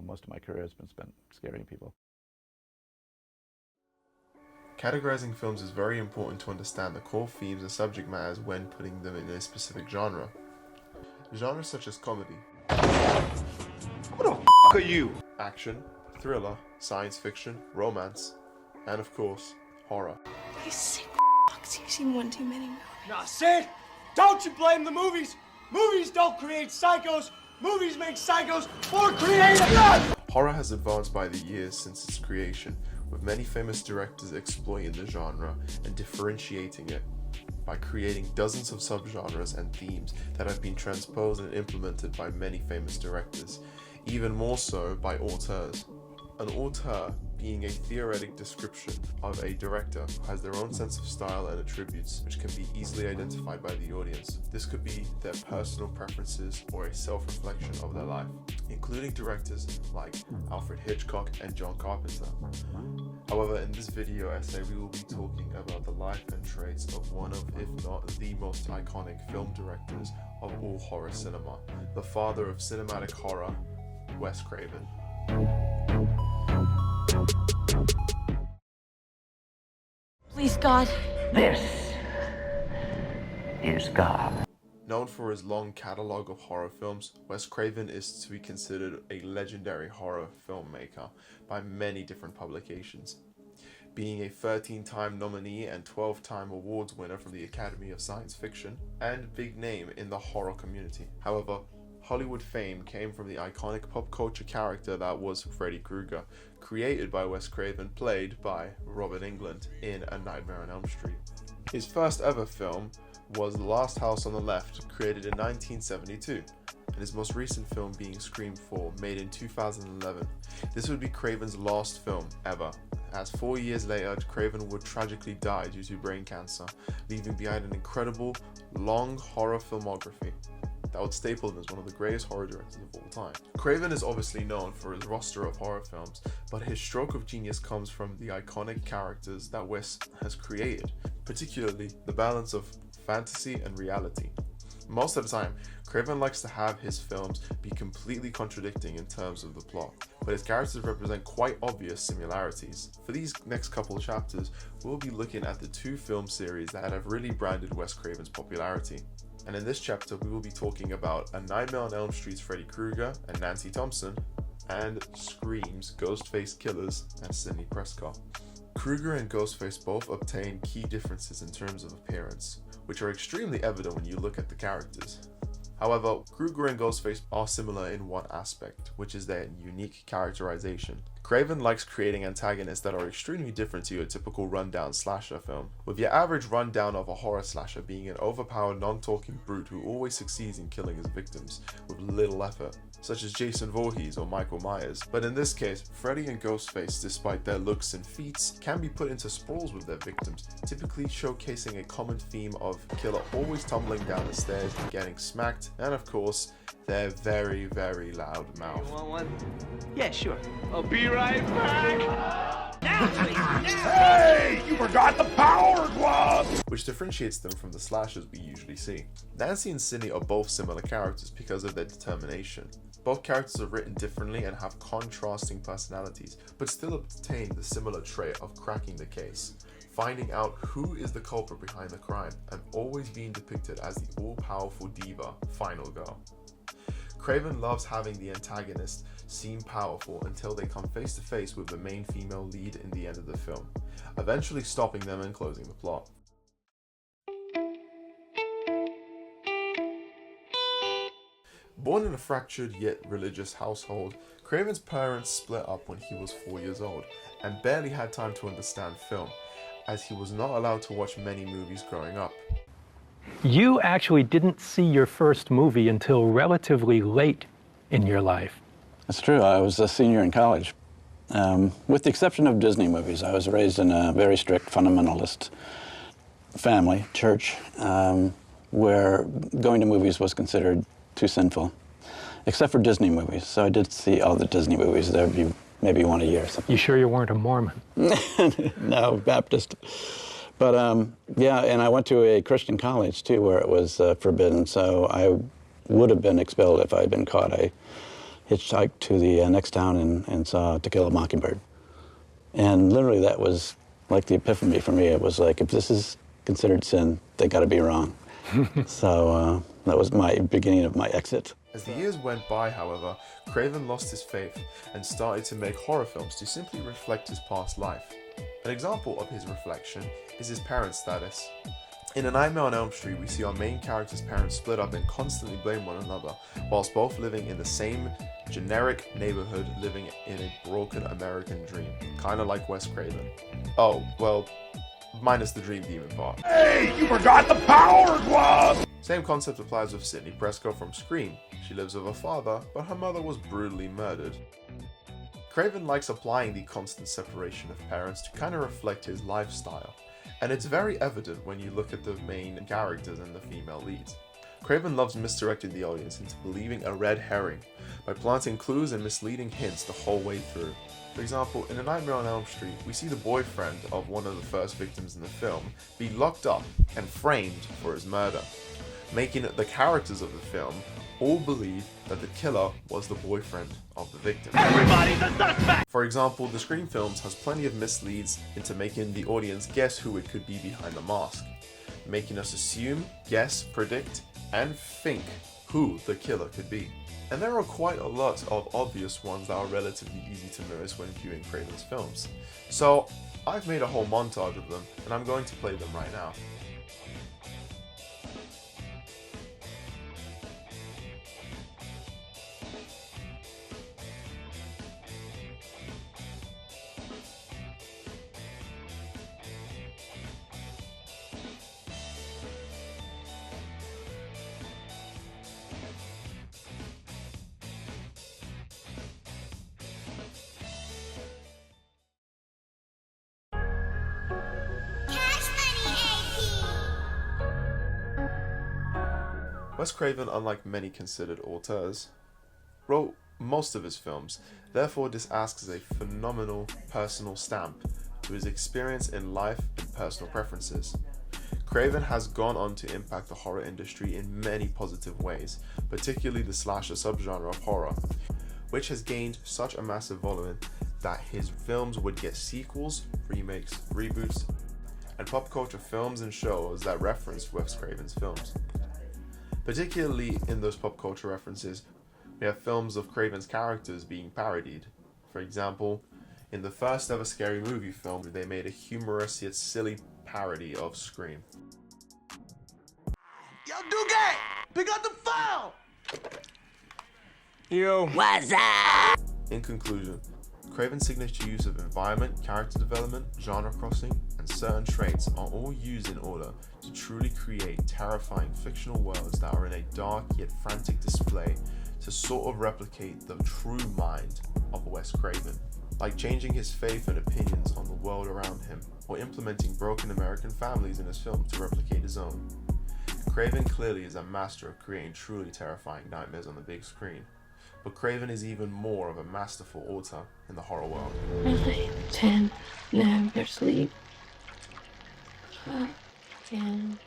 most of my career has been spent scaring people. Categorizing films is very important to understand the core themes and subject matters when putting them in a specific genre. Genres such as comedy, Who the f*** are you? action, thriller, science fiction, romance, and of course, horror. You sick f***s, you've seen one too many movies. Now, Sid, don't you blame the movies. Movies don't create psychos. Movies make psychos more creative. Horror has advanced by the years since its creation, with many famous directors exploiting the genre and differentiating it by creating dozens of subgenres and themes that have been transposed and implemented by many famous directors, even more so by auteurs. An auteur being a theoretic description of a director who has their own sense of style and attributes which can be easily identified by the audience. This could be their personal preferences or a self-reflection of their life, including directors like Alfred Hitchcock and John Carpenter. However, in this video essay we will be talking about the life and traits of one of, if not the most iconic film directors of all horror cinema, the father of cinematic horror, Wes Craven. Please, God. This is God. Known for his long catalogue of horror films, Wes Craven is to be considered a legendary horror filmmaker by many different publications, being a 13-time nominee and 12-time awards winner from the Academy of Science Fiction, and big name in the horror community. However, Hollywood fame came from the iconic pop culture character that was Freddy Krueger, created by Wes Craven, played by Robert Englund in A Nightmare on Elm Street. His first ever film was The Last House on the Left, created in 1972, and his most recent film being Scream 4, made in 2011. This would be Craven's last film ever, as 4 years later, Craven would tragically die due to brain cancer, leaving behind an incredible, long horror filmography that would staple him as one of the greatest horror directors of all time. Craven is obviously known for his roster of horror films, but his stroke of genius comes from the iconic characters that Wes has created, particularly the balance of fantasy and reality. Most of the time, Craven likes to have his films be completely contradicting in terms of the plot, but his characters represent quite obvious similarities. For these next couple of chapters, we'll be looking at the two film series that have really branded Wes Craven's popularity. And in this chapter, we will be talking about A Nightmare on Elm Street's Freddy Krueger and Nancy Thompson, and Scream's Ghostface Killers and Sidney Prescott. Krueger and Ghostface both obtain key differences in terms of appearance, which are extremely evident when you look at the characters. However, Krueger and Ghostface are similar in one aspect, which is their unique characterization. Craven likes creating antagonists that are extremely different to your typical rundown slasher film, with your average rundown of a horror slasher being an overpowered non-talking brute who always succeeds in killing his victims with little effort, such as Jason Voorhees or Michael Myers. But in this case, Freddy and Ghostface, despite their looks and feats, can be put into sprawls with their victims, typically showcasing a common theme of killer always tumbling down the stairs and getting smacked, and of course, their very, very loud mouth. You want one? Yeah, sure. I'll be right back. Hey, you forgot the power glove! Which differentiates them from the slashers we usually see. Nancy and Sidney are both similar characters because of their determination. Both characters are written differently and have contrasting personalities, but still obtain the similar trait of cracking the case, finding out who is the culprit behind the crime, and always being depicted as the all-powerful diva, Final Girl. Craven loves having the antagonist seem powerful until they come face to face with the main female lead in the end of the film, eventually stopping them and closing the plot. Born in a fractured yet religious household, Craven's parents split up when he was 4 years old and barely had time to understand film, as he was not allowed to watch many movies growing up. You actually didn't see your first movie until relatively late in your life. That's true. I was a senior in college. With the exception of Disney movies, I was raised in a very strict fundamentalist family, church, where going to movies was considered too sinful, except for Disney movies. So I did see all the Disney movies. There'd be maybe one a year. You sure you weren't a Mormon? No, Baptist. But yeah, and I went to a Christian college too, where it was forbidden. So I would have been expelled if I had been caught. I hitchhiked to the next town and saw To Kill a Mockingbird. And literally that was like the epiphany for me. It was like, if this is considered sin, they got to be wrong. So that was my beginning of my exit. As the years went by, however, Craven lost his faith and started to make horror films to simply reflect his past life. An example of his reflection is his parent status. In A Nightmare on Elm Street, we see our main character's parents split up and constantly blame one another, whilst both living in the same generic neighborhood, living in a broken American dream, kinda like Wes Craven. Oh, well, minus the dream demon part. Hey, you forgot the power glove! Same concept applies with Sidney Prescott from Scream. She lives with her father, but her mother was brutally murdered. Craven likes applying the constant separation of parents to kind of reflect his lifestyle, and it's very evident when you look at the main characters and the female leads. Craven loves misdirecting the audience into believing a red herring by planting clues and misleading hints the whole way through. For example, in A Nightmare on Elm Street, we see the boyfriend of one of the first victims in the film be locked up and framed for his murder, making the characters of the film all believe that the killer was the boyfriend of the victim. Everybody's a suspect! For example, the Scream films has plenty of misleads into making the audience guess who it could be behind the mask, making us assume, guess, predict, and think who the killer could be. And there are quite a lot of obvious ones that are relatively easy to notice when viewing Craven's films. So I've made a whole montage of them, and I'm going to play them right now. Wes Craven, unlike many considered auteurs, wrote most of his films, therefore this asks a phenomenal personal stamp to his experience in life and personal preferences. Craven has gone on to impact the horror industry in many positive ways, particularly the slasher subgenre of horror, which has gained such a massive following that his films would get sequels, remakes, reboots, and pop culture films and shows that reference Wes Craven's films. Particularly in those pop culture references, we have films of Craven's characters being parodied. For example, in the first ever Scary Movie film, they made a humorous yet silly parody of Scream. Yo, Duque! Pick up the phone! Yo. In conclusion, Craven's signature use of environment, character development, genre crossing, and certain traits are all used in order to truly create terrifying fictional worlds that are in a dark yet frantic display to sort of replicate the true mind of Wes Craven, like changing his faith and opinions on the world around him, or implementing broken American families in his film to replicate his own. Craven clearly is a master of creating truly terrifying nightmares on the big screen, but Craven is even more of a masterful author in the horror world. 9, 10, never sleep. 10.